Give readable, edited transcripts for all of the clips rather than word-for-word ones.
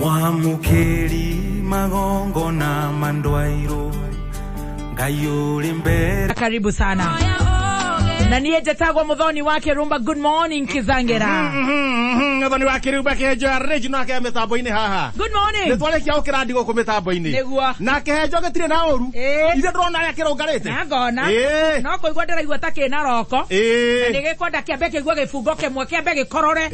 Mwamukeri magongo na mandwairo Ngayuri mbere. Karibu sana. Na niye Jetagwa Muthoni wake Rumba. Good morning Kizangera. Muthoni wake Rumba kejo region wake metambo ini haha. Good morning. Netwale kia ukira ndigo ku metambo ini. Negua. Na kejo getire na oru. Ide drona ya kirongarete. Na gona. No koigwa ndiraigwa take na roko. Na nigekwenda kiambe kigwa gifungo kemwe kiambe gikorore.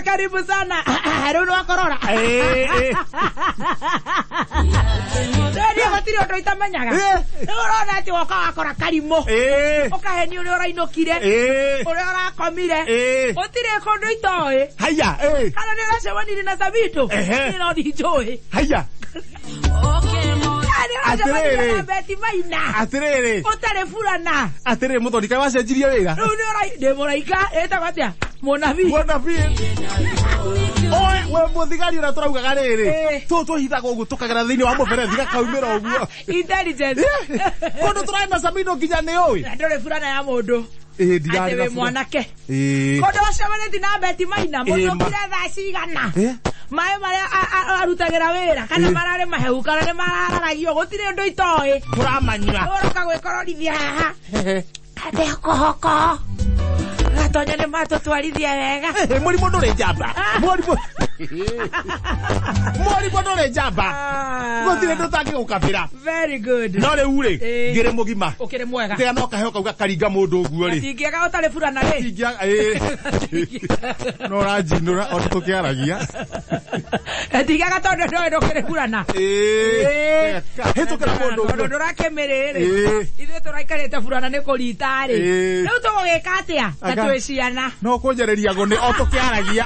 Karibu sana. Runo akorora. Ndio matiri oto itamanyaga. Urona ati waka akora karimo. Okaheni uri orainokire. Uri orakomire. Otire kondo itoe. Haya. Kana ni racewani na sabito. Ni no dijoi. Haya. Atirere. Otare fulana. Atirere Muthoni kai wacenjirie wega. Riu ni orai demoraika eta batia. Monavi. Oe we muthigari ra turaugaga riri. Tu hithaga ugu tukagera thiini wa muberethi gakaumira uguo. Intelligence. Kondo turaina Samino nginya ni oi. Ndore fulana ya mundu. Ndirari na mwanake. Kondo wacemane na beti maina mundu kire tha cigana. Mae maria arutagira wira kana marare mahehu kana ni mararagio gutire ndu itoi. Turamanyira. Oroka gwikororithia haha. Ade hoko. Gatonya ni mato twarithia wega. Muri mundu ri jamba. Muri mundu ri jamba. Gutire ndu tangi gukabira. Very good. No le ure ngire mugima. Ukire mwega. Tiga no kaheoka ugaringa mundu uguo ri. Tingiaga utare furana ri. Tingiaga no rajinura o tukiaragia. Tingiaga tondu ndo kire furana. Hetukira mundu uguo. Ndo rakemerere. Ithe turaikarite furana ni kurita ri. Riu tugugika atia? Tatueciana. No kunjereria gone o tukiaragia.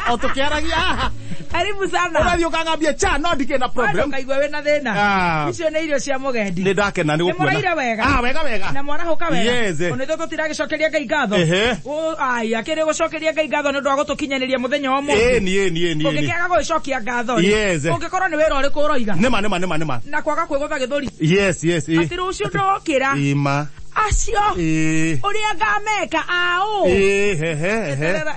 Karibu sana. Urathio kangambia cha no ndike na problem. Kaigwa we na thina. Icio ni irio cia mugendi. Ni ndakena ni gukuona. Muraire wega. Wega. Na mwana hoka wega. Yes. Onetho tutiragicokeria Ngai ngatho. Ai akire gucokeria Ngai ngatho ni ndu agutukinyaniria muthenya omwe. Ni. Ukikiaga gucokia ngatho. Yes. Ungikorwo ni wira uriku uroiga. Nima. Na kwaga kwigutha githuri. Yes. Ati rucio ndokira. Ima. Acio. Uria ngameka ao.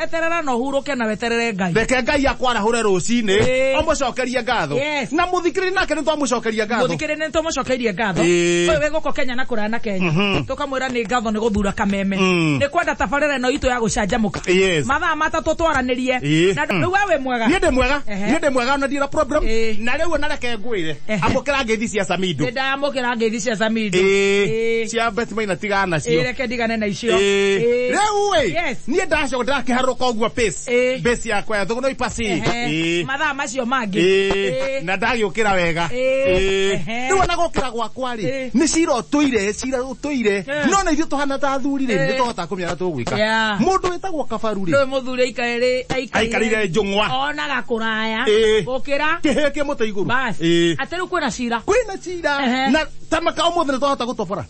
Eterera no huruke na weterere Ngai. Reke Ngai akwara hure rucini. Omucokerie ngatho. Na muthikiri nake ni twamucokeria ngatho. Muthikiri ni twamucokerie ngatho. Wewe guko Kenya na kurana Kenya. Tukamwira ni ngatho ni guthura kameme. Ni kwenda tabarira no itu ya gucanjamuka. Mathaa matatu twaranirie. Na riu wewe mwega. Ni ndi mwega na ndira problem. Na riu na reke ngwire. Amukira ngethi cia Samido. Ndamukira ngethi cia Samido. Cia Betmain na tigana cio. Reke ndigane na icio. Riu we. Ni ndacoka ndakiharuka uguo base yakwa ya thuguno ipasi. Mathaa macio mangi. Na ndagiukira wega. Riu na gukira gwakwa ri. Ni cira utuire. No na ithu tuhana ta thuri ri. Ni tuhota kumira tugwika. Mundu wetagwo Kabaru ri. Ndo muthuri aikarire njungwa. Ona gakuraya. Gukira. Kiheke muto iguru. Bas. Ateru kwina cira. Na tamaka omothe ni tuhota gutobora.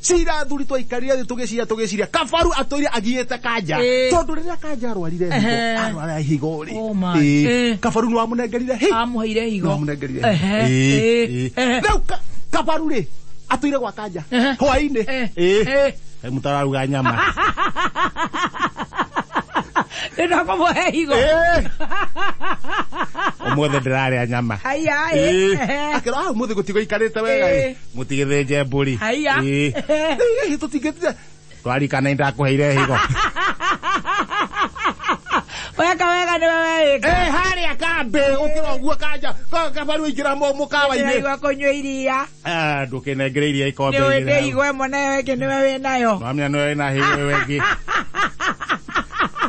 Cira thuri twaikarire tugiciria Kabaru atoire agiete kanja. Tondu riria kanja arwarire higo ri. Kabaru ni wamunengerire amuheire higo. Wamunengerire. Riu Kabaru ri atoire gwa kanja. Hwaini. Mutararuga nyama. Ndo kwa higo. Omothe ndirarĩa nyama. Haya. Akira muthe gutigo ikarite wega. Mutigithenje mburi. Haya. Tutigitire. Twarikana ndakuheire higo. Wega ni wewe. Haria kambe ukira uguo kanja. Kabaru ingira mukawa-ini. Ni wakunywa iria. Ndukinengere iria ikombe-ini. Ni igwe mwana weke ni wewe nayo. Mwamia ni wewe na hiwe wengi.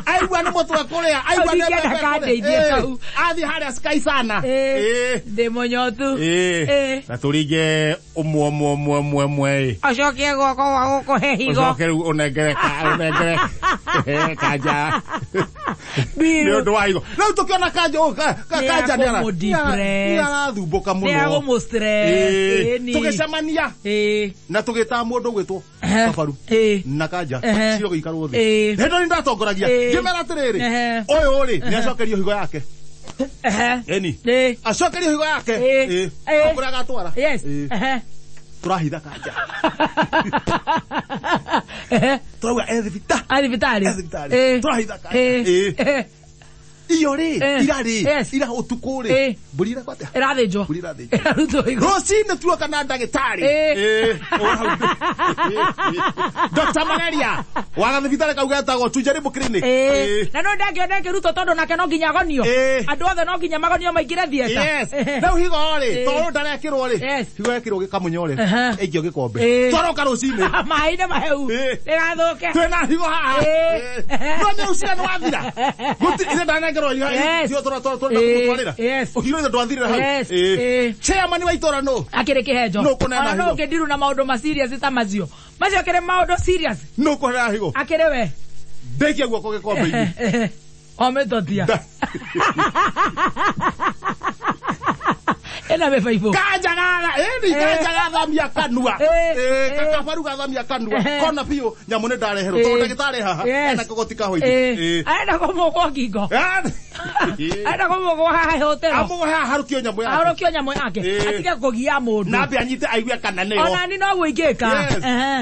Aigua ni mutu akuria. Aigua ni mutu. Athi haria sky sana. Ndi munyotu. Na turinge umwe. Acokie gwako wa gukuhe higo. Acoke unengere kanja. Bill. Ndio waigo. Leo tukiona kanja kanja ni athumbuka muno. Ni ago mustre. Tukicemania. Na tugita mundu gwitwo Kabaru. Na kanja. Ciro gikarwo thi. Hendo ni ndatongoragia. Ngimera atiriri. Uyu ri ni acokerio higo yake. Eni. Acokerio higo yake. Akura gatwara. Yes. Turahitha kanja. Turauga Edvitari. Turahitha kanja. Iyo ri ira utuku ri burira kwate irathijwo rocine tuoka na ndagitari Dr. Malaria waga thibitari kauga tago tujaribu clinic na no ndangĩona kĩruto tondũ nake no nginya agonio andũ othe no nginya magonio maingĩre thieta rĩu higo ri tondũ ndarekĩrwo ri higo yekĩrwo gĩkamunyore ĩngĩo gĩkombe twaroka rũcinĩ maĩ-inĩ maheu rĩgathũke twĩna higo haha no nĩ ũcira nĩ wathira gũtirĩ ndanengerwo sio tũratwarĩra ũkirwo ĩthe ndwathirĩra hau chairman wa itũra no akĩrĩ kĩhenjo no ũngĩndiru na maũndũ ma serious ta macio kĩrĩ maũndũ serious no kũhera higo akĩrĩ we ndekia guoko gĩkombe-inĩ ometotia ena me faifo kanja gathamia kanua Kabaru gathamia kanua kona pio nyamu nĩ ndareherwo tondũ ndagĩtarĩ haha ena kagoti kahoiti aenda kũmũgwo ngingo aenda kũmũgwo haha hotel amũgwo haha harũkio nyamũ yake atige kũgia mũndũ na mbia nyite aigue kana nĩyo ona ni no gwĩkĩka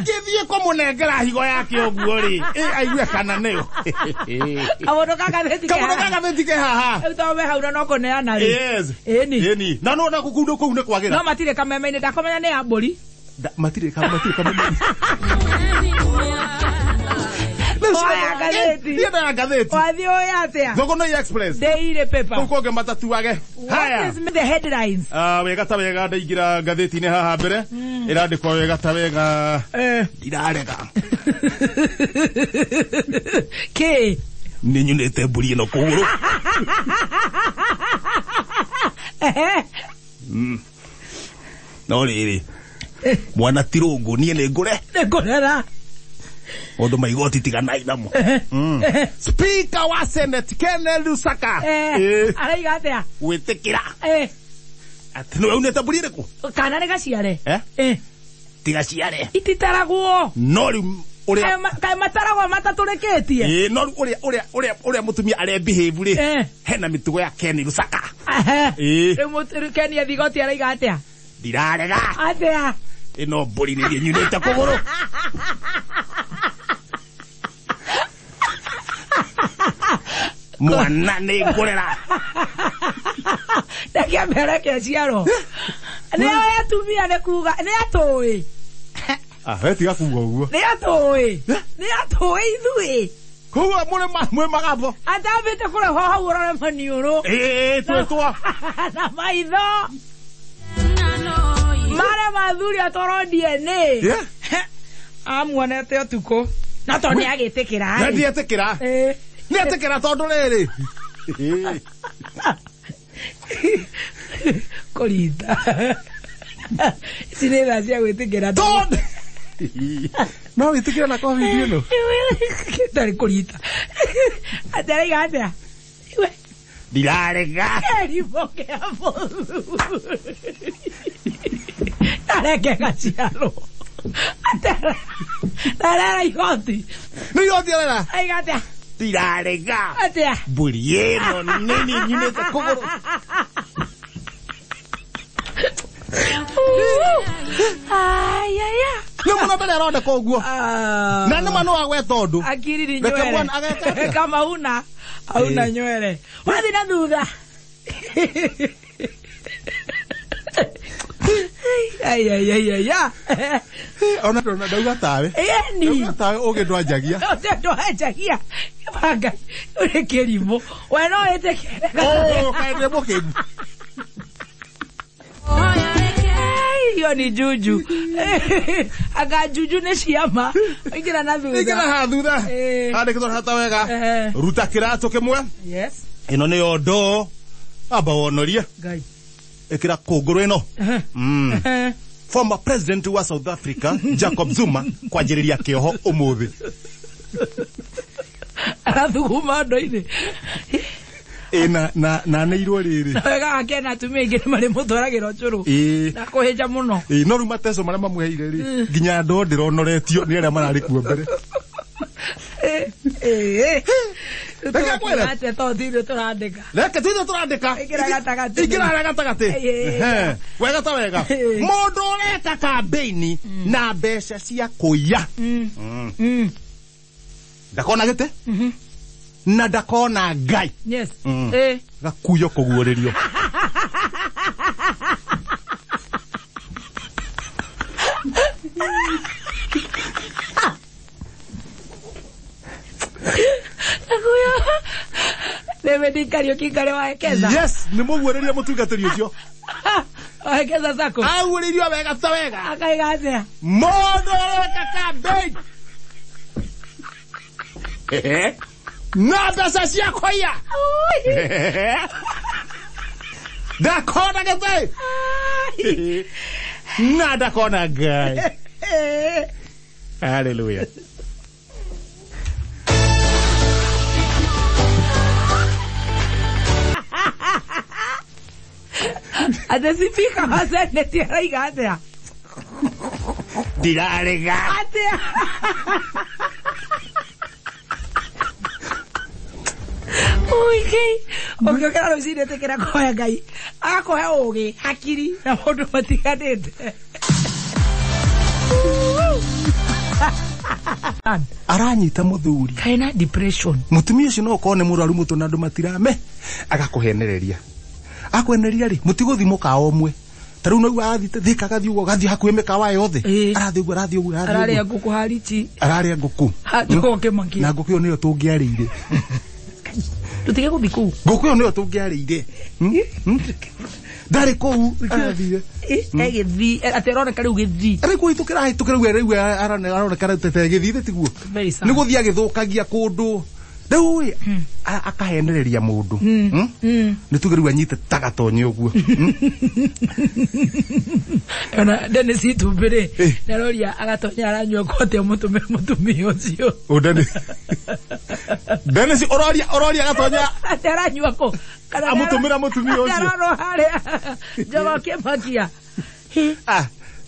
gĩthiĩ kũmũnengera higo yake ũguo rĩ aigue kana nĩyo kaũndũ kagathĩti ke haha ũtome hau na no kũneana rĩ eni na no na kukundu kũu nĩ kwagĩra no matirĩ kameme-inĩ ndakomenya nĩ ya mbũri matirĩ kameme oya gatheti ndienda gatheti wathi oya atia Thogona Express Daily Paper ukonge matatuage haya the headlines wega ta wega ndaingira gatheti-inĩ haha mbere irandĩkwo wega ta wega ndirarega ke nĩ nyunĩte mbũri ĩno kũgũrũ no rĩrĩ mwana tirũngũ niĩ nĩ ngũrera Odo maigoti tiganai namo. Speaker wa Senate Ken Lusaka. Araiga atia? Wetekira. Ati no uneta burire ko. Kana ne gaciare. Tigaciare. Ititaragwo. No uria kai mataragwo matatureketie. No uria mutumia are behave ri. Hena mitugo ya Ken Lusaka. Mutumia Ken athigoti araiga atia? Dirarega. Atia? Ino buri ni nyuneta kogoro. Mwana nĩ ngũrera ndakia mbere kia ciaro nĩ atumia nĩ kuga nĩ atũĩ tiga kuga ũguo nĩ atũĩ ithuĩ kuga mũrĩ magambo atambĩte kũrehwo hau ũrore maniũrũ twĩtwa na maitho mare mathuri atũrondie nĩ amuonete ũtukũ na to nĩ agĩtĩkĩra ndietĩkĩra nĩetĩkĩra tondũ rĩrĩ kũrinda ici nĩ thaa cia gwĩtĩkĩra tondũ no wĩtĩkĩra na covid ĩno ndarĩ kũrinda ataraiga atĩa ndirarega kĩrimo kĩa mũthuri ndareke gaciarwo Tarara igoti. No igoti arera. Aiga atia. Tirarega. Atia. Mburi ĩno nini nyunĩte kũgũrũ. Ayaya. Nĩ mũno mbere aroneka ũguo. Na nĩ mano agweta ũndũ. Akiri nywele. Kama hauna nywele. Wathi na thutha. Ay. Ona ndauga tawe. Eni. Ndauga tawe ũgĩndwanjagia. Ndwanjagia. Banga. Ure kĩrimũ. We no wĩtĩkĩre. Kaende mũkĩgu. Iyo ni juju. Aga juju nĩ ciama. Ingĩra na thutha. Ingĩra ha thutha. Handĩkĩtwo hata wega. Ruta kĩratũ kĩmwe. Yes. Ĩno nĩyo ndoo. Amba wonorie. Ngai. Ekira kũngũrũ ĩno. Former president wa South Africa Jacob Zuma kwanjĩrĩria kĩoho ũmũthĩ. arathuguma ndo-ini na nä irwo rä rä wega akena atumia ingä nä marä må twaragä ra å cå rå na kå hä nja må no no rä u mateco marä a mamweheire rä nginya ndo ndä ronoretio nä arä a mararä kuo mbere reke tuithe tå randä ka ingä gatagatä wega ta wega må ndå å reka kambeini na mbeca cia kå iya ndakona gä te na ndakona ngai gakuyo kå guå rä rio Nemedikario kingare waekeza. Yes, ni muguureria mutungatiri ucio. Waekeza zako. Aguuririo wega ta wega. Akaigathia. Mondo weka cabbage. Na pesa cia koia. Ndakona gete. Na ndakona ngai. Hallelujah. Adesifika masene tierra y gatea. Dirarega. Gatea. Uy, ¿qué? O que era lo decir este que era coja gai. Aga coja oge, hakiri, na moto matiganete. Aranyita muthuri kaina depression mutumia ucio no kone muraru mutu na andu matirame agakuhenereria akweneria ri mutiguthimo ka omwe taru no athite thika gathi ugo gathi hakuhe mekawa yothe arathi ugo arare nguku hariti arare nguku atuke mangi na nguku yo niyo tungiarire tutige guthiku nguku yo niyo tungiarire ndari kou arathire egithi aterona kari ugithi ari kuitukira hitukira we riu arona kara tete githithe tiguo ni guthia githukagia kundu riu akahenereria mundu ni tugiru anyite tagatonye uguo ona Dennis itumbire naroria agatonya aranywa kote mutumia ucio Dennis ororia agatonya aranywa ko kana amutumira mutumia ucio arano hare jogo kemakia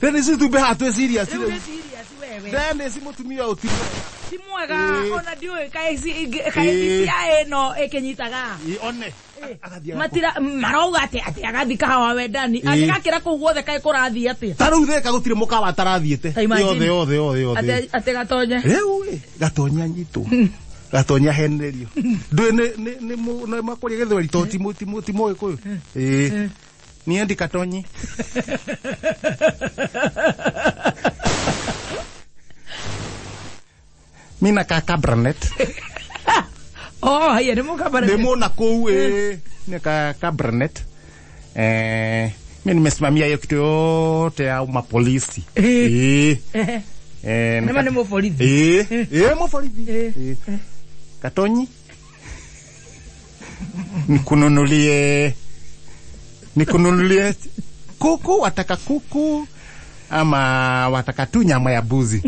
Dennis itumbire hatu serious wewe Dennis mutumia utiu si mwega ona ndiwe kaisi eno ekenyitaga one matira marauga ati agathi kahawa wendani agakira ku guothe kai kurathi ati taru theka gutire mukawa tarathiete yothe ati gatonya gatonya nyitu gatonya henerio ndwe ne makuria gethweri to timo ikuyu ni ndi katonyi mina kaka Branet oh haya ni muka Branet demo na kou ni kaka Branet mimi nimesimamia hiyo kitu yote ya mapolisi nema ni mopolisi mopolisi katonyi nikununulie kuku wataka kuku ama wataka tu nyama ya buzi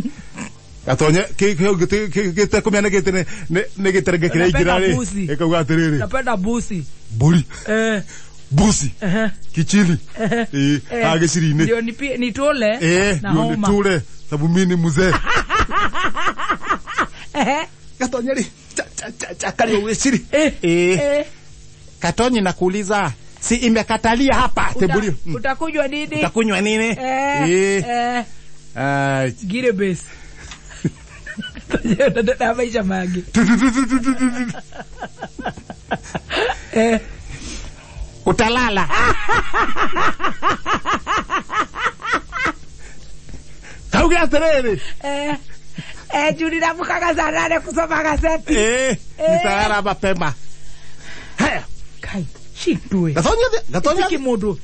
Gatonya kete kumena kete ne geterege kire igirare ekauga atiriri napenda busi buri busi kichili agicirine ndio ni tole na homa ni tole sababu mimi ni mzee Gatonya ri cha kali uweciri Katonyi nakuuliza si imekatalia hapa teburi utakunywa nini utakunywa nini gire base na maisha magi utalala kauga terere juni na mukaga sana kusoma gazeti nitara mapema haya kai shindwe gatonya kimundu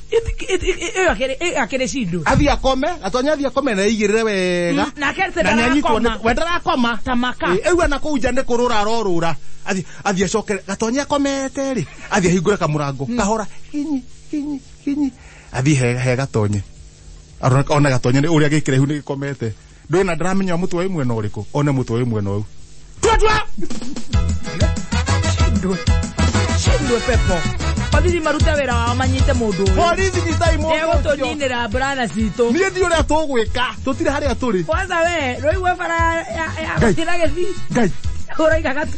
akere shindwe athi akome na igirire wega na kerte ndakoma wendara koma tamaka ewa na kuja ne kurura rorura athi acoke gatonya akomete ri athi hingure kamurango kahora hinyi athi he gatonye ona gatonye ni uria gikire hu ni gikomete ndona ndaramenya mutu wa imwe no riku one mutu wa imwe no Fatwa. Shindwe pepo. Polisi maruta wera wa manyite mundu. Polisi ni tai mundu. Ego tuninira brana cito. Ni ndi uri atugwika. Tutire hari aturi. Kwanza we, roi we bara ya tirage vi. Ngai. Ora igagatu.